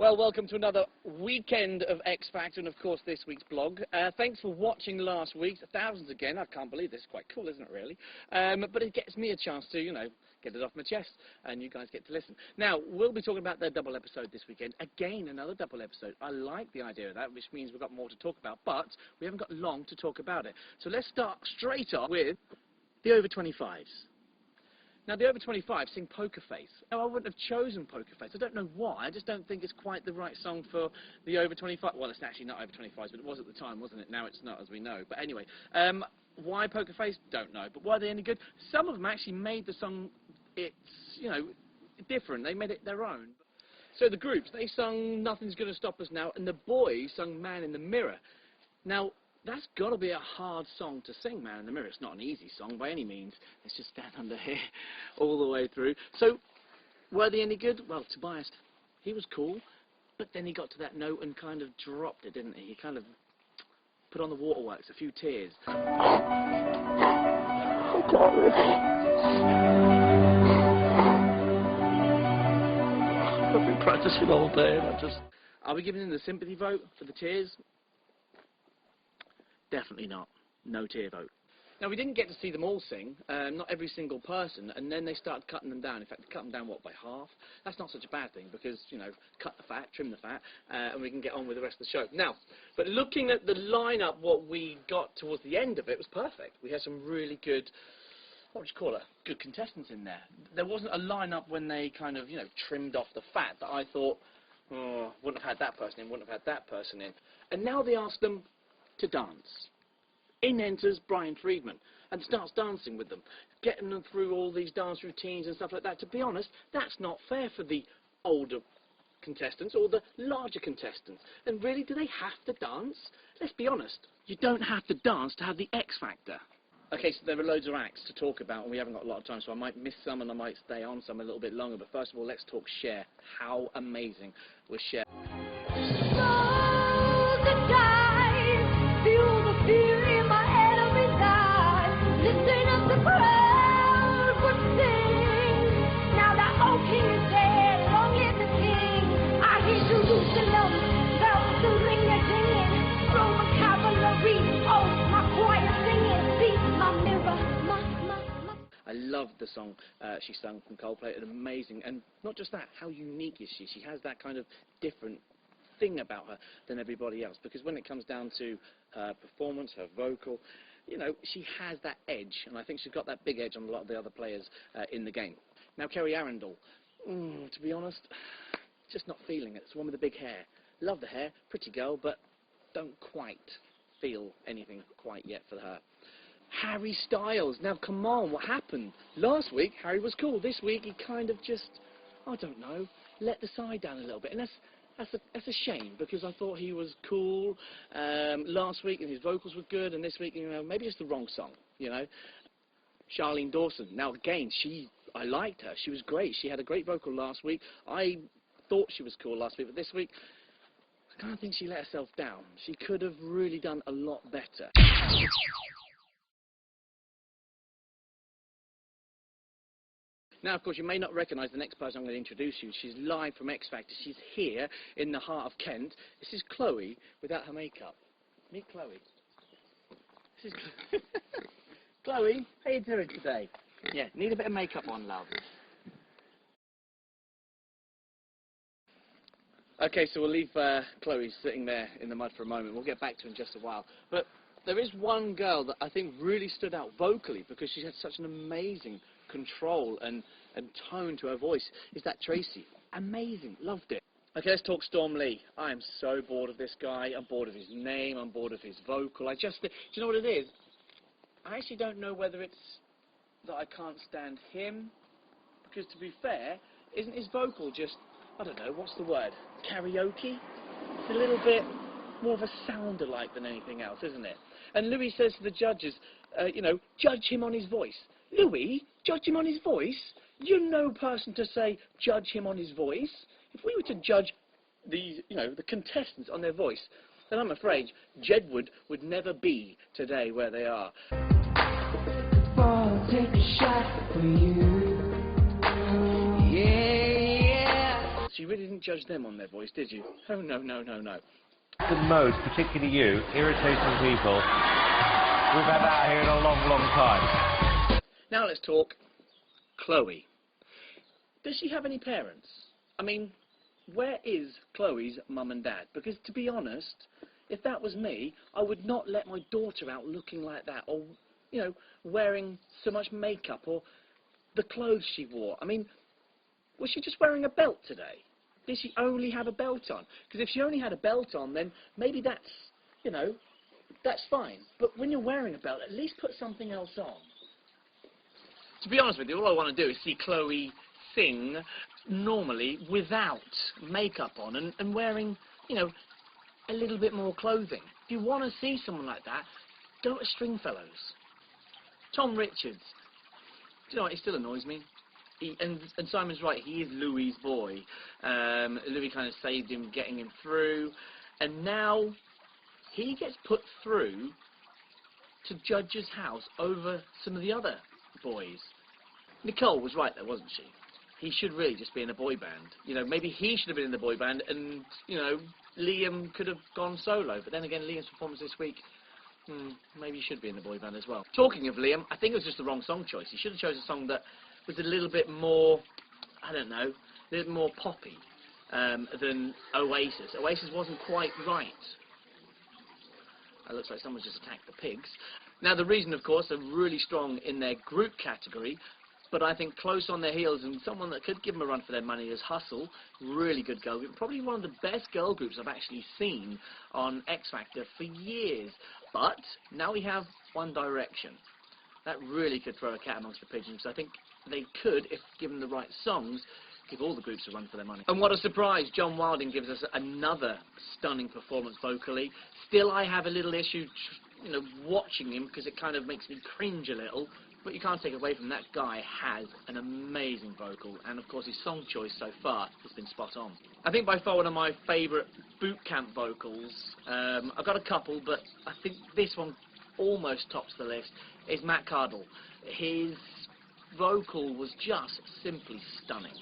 Well, welcome to another weekend of X Factor and, of course, this week's blog. Thanks for watching last week's. Thousands again. I can't believe this. It's quite cool, isn't it, really? But it gets me a chance to, get it off my chest, and you guys get to listen. Now, we'll be talking about the double episode this weekend. Again, another double episode. I like the idea of that, which means we've got more to talk about, but we haven't got long to talk about it. So let's start straight off with the over 25s. Now, the over 25 sing Poker Face. Now, I wouldn't have chosen Poker Face. I don't know why. I just don't think it's quite the right song for the over 25. Well, it's actually not over 25s, but it was at the time, wasn't it? Now it's not, as we know. But anyway, why Poker Face? Don't know. But why are they any good? Some of them actually made the song, different. They made it their own. So the groups, they sung Nothing's Gonna Stop Us Now, and the boys sung Man in the Mirror. Now, that's got to be a hard song to sing, Man in the Mirror. It's not an easy song by any means. Let's just stand under here all the way through. So, were they any good? Well, Tobias, he was cool, but then he got to that note and kind of dropped it, didn't he? He kind of put on the waterworks, a few tears. I've been practicing all day, and Are we giving him the sympathy vote for the tears? Definitely not. No tear vote. Now, we didn't get to see them all sing, not every single person, and then they started cutting them down. In fact, they cut them down, by half? That's not such a bad thing, because, cut the fat, trim the fat, and we can get on with the rest of the show. Now, but looking at the lineup, what we got towards the end of it was perfect. We had some really good, what would you call it, good contestants in there. There wasn't a lineup when they kind of, trimmed off the fat that I thought, oh, wouldn't have had that person in, wouldn't have had that person in. And now they asked them to dance. In enters Brian Friedman and starts dancing with them, getting them through all these dance routines and stuff like that. To be honest, that's not fair for the older contestants or the larger contestants. And really, do they have to dance? Let's be honest, you don't have to dance to have the X Factor. Okay, so there are loads of acts to talk about, and we haven't got a lot of time, so I might miss some and I might stay on some a little bit longer. But first of all, let's talk Cher. How amazing was Cher? I loved the song she sung from Coldplay. It's amazing, and not just that, how unique is she? She has that kind of different thing about her than everybody else, because when it comes down to her performance, her vocal, she has that edge, and I think she's got that big edge on a lot of the other players in the game. Now, Kerry Arundel, to be honest, just not feeling it. It's the one with the big hair. Love the hair, pretty girl, but don't quite feel anything quite yet for her. Harry Styles. Now, come on, what happened? Last week, Harry was cool. This week, he kind of just, I don't know, let the side down a little bit. And that's a shame, because I thought he was cool last week, and his vocals were good, and this week, maybe it's the wrong song, Charlene Dawson. Now, again, I liked her. She was great. She had a great vocal last week. I thought she was cool last week, but this week, I kind of think she let herself down. She could have really done a lot better. Now, of course, you may not recognise the next person I'm going to introduce you. She's live from X Factor. She's here in the heart of Kent. This is Chloe without her makeup. Meet Chloe. This is Chloe, how you doing today? Yeah, need a bit of makeup on, love. Okay, so we'll leave Chloe sitting there in the mud for a moment. We'll get back to her in just a while. But there is one girl that I think really stood out vocally, because she had such an amazing control and tone to her voice. Is that Tracy? Amazing, loved it. Okay, let's talk Storm Lee. I am so bored of this guy. I'm bored of his name. I'm bored of his vocal. Do you know what it is? I actually don't know whether it's that I can't stand him, because to be fair, isn't his vocal just, I don't know, what's the word? Karaoke? It's a little bit more of a sound-alike than anything else, isn't it? And Louis says to the judges, judge him on his voice. Louis, judge him on his voice? You're no person to say, judge him on his voice. If we were to judge the contestants on their voice, then I'm afraid Jedward would never be today where they are. I'll take a shot for you. Yeah. So you really didn't judge them on their voice, did you? Oh, no, no, no, no. The most, particularly you, irritating people we've had out here in a long, long time. Now let's talk Chloe. Does she have any parents? I mean, where is Chloe's mum and dad? Because to be honest, if that was me, I would not let my daughter out looking like that, or, you know, wearing so much makeup, or the clothes she wore. I mean, was she just wearing a belt today? Did she only have a belt on? Because if she only had a belt on, then maybe that's, you know, that's fine. But when you're wearing a belt, at least put something else on. To be honest with you, all I want to do is see Chloe sing normally without makeup on and wearing, you know, a little bit more clothing. If you want to see someone like that, go to Stringfellows. Tom Richards. Do you know what? He still annoys me. And Simon's right, he is Louis' boy. Louis kind of saved him, getting him through. And now he gets put through to Judge's house over some of the other boys. Nicole was right there, wasn't she? He should really just be in a boy band. You know, maybe he should have been in the boy band and, you know, Liam could have gone solo. But then again, Liam's performance this week, maybe he should be in the boy band as well. Talking of Liam, I think it was just the wrong song choice. He should have chosen a song that was a little bit more, I don't know, a little more poppy than Oasis. Oasis wasn't quite right. It looks like someone's just attacked the pigs. Now, the reason, of course, they're really strong in their group category, but I think close on their heels and someone that could give them a run for their money is Hustle. Really good girl group. Probably one of the best girl groups I've actually seen on X Factor for years. But now we have One Direction. That really could throw a cat amongst the pigeons. I think they could, if given the right songs, give all the groups a run for their money. And what a surprise, John Wilding gives us another stunning performance vocally. Still, I have a little issue, you know, watching him because it kind of makes me cringe a little. But you can't take away from that guy has an amazing vocal, and of course his song choice so far has been spot on. I think by far one of my favourite boot camp vocals, I've got a couple, but I think this one almost tops the list, is Matt Cardle. His vocal was just simply stunning.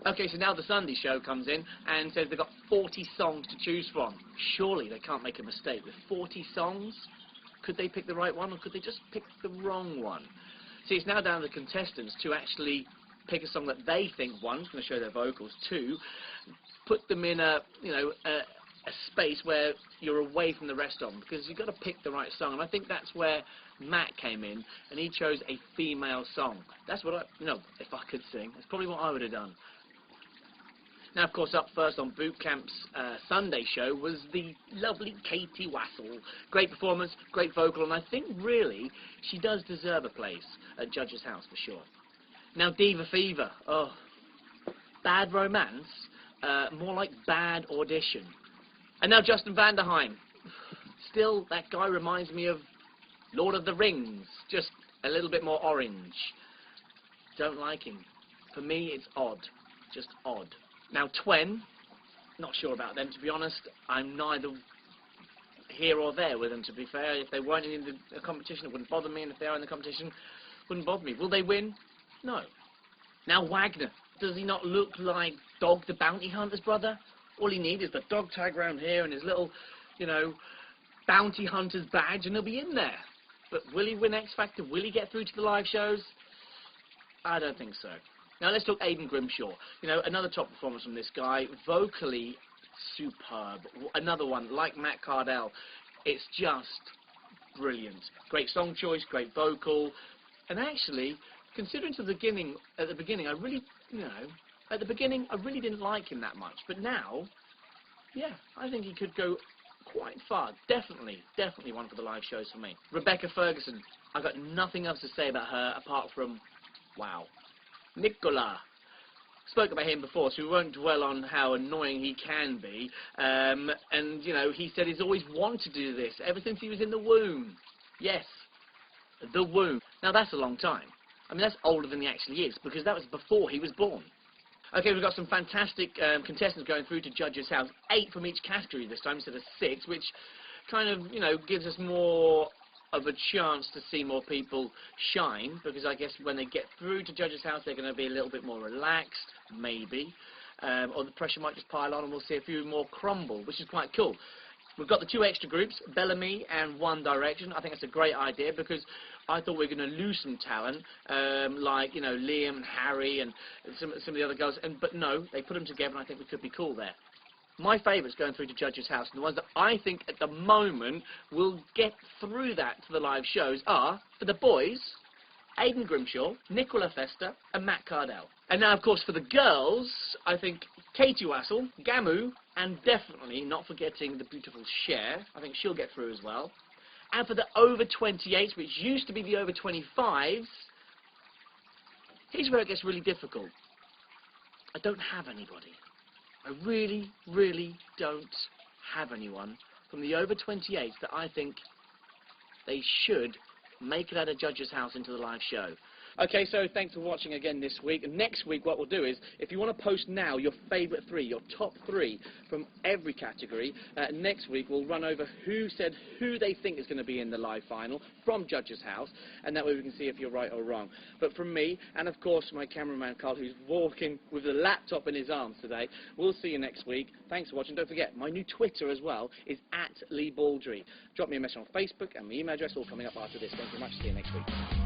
Okay, so now the Sunday show comes in and says they've got 40 songs to choose from. Surely they can't make a mistake. With 40 songs, could they pick the right one or could they just pick the wrong one? See, it's now down to the contestants to actually pick a song that they think, one, is going to show their vocals, two, put them in a, you know, a space where you're away from the rest of them, because you've got to pick the right song. And I think that's where Matt came in, and he chose a female song. That's what if I could sing, that's probably what I would have done. Now, of course, up first on Boot Camp's Sunday show was the lovely Katie Wassell. Great performance, great vocal, and I think, really, she does deserve a place at Judge's house, for sure. Now, Diva Fever. Oh, bad romance, more like bad audition. And now Justin Vanderheim. Still, that guy reminds me of Lord of the Rings, just a little bit more orange. Don't like him. For me, it's odd, just odd. Now, Twen, not sure about them, to be honest. I'm neither here or there with them, to be fair. If they weren't in the competition, it wouldn't bother me, and if they are in the competition, it wouldn't bother me. Will they win? No. Now, Wagner. Does he not look like Dog the Bounty Hunter's brother? All he needs is the dog tag round here and his little, you know, bounty hunter's badge, and he'll be in there. But will he win X Factor? Will he get through to the live shows? I don't think so. Now let's talk Aidan Grimshaw. You know, another top performance from this guy. Vocally superb. Another one, like Matt Cardle. It's just brilliant. Great song choice, great vocal. And actually, considering at the beginning, I really, at the beginning, I really didn't like him that much. But now, yeah, I think he could go quite far. Definitely one for the live shows for me. Rebecca Ferguson. I've got nothing else to say about her apart from, wow. Nicola. spoke about him before, so we won't dwell on how annoying he can be. And, you know, he said he's always wanted to do this, ever since he was in the womb. Yes, the womb. Now, that's a long time. I mean, that's older than he actually is, because that was before he was born. Okay, we've got some fantastic contestants going through to Judges' House. 8 from each category this time instead of 6, which kind of, you know, gives us more of a chance to see more people shine, because I guess when they get through to Judges' House, they're going to be a little bit more relaxed, maybe, or the pressure might just pile on and we'll see a few more crumble, which is quite cool. We've got the 2 extra groups, Bellamy and One Direction. I think that's a great idea, because I thought we were going to lose some talent, like, you know, Liam and Harry and some of the other girls, but no, they put them together and I think we could be cool there. My favourites going through to Judges' House, and the ones that I think at the moment will get through that to the live shows are, for the boys, Aidan Grimshaw, Nicola Fester and Matt Cardell. And now, of course, for the girls, I think Katie Wassell, Gamu, and definitely not forgetting the beautiful Cher. I think she'll get through as well. And for the over 28s, which used to be the over 25s, here's where it gets really difficult. I don't have anybody. I really, really don't have anyone from the over 28s that I think they should make it out of Judges' House into the live show. Okay, so thanks for watching again this week. And next week what we'll do is, if you want to post now your favourite 3, your top 3 from every category, next week we'll run over who said who they think is going to be in the live final from Judges' House, and that way we can see if you're right or wrong. But from me, and of course my cameraman Carl, who's walking with the laptop in his arms today, we'll see you next week. Thanks for watching. Don't forget, my new Twitter as well is @Lee Baldry. Drop me a message on Facebook, and my email address all coming up after this. Thank you very much. See you next week.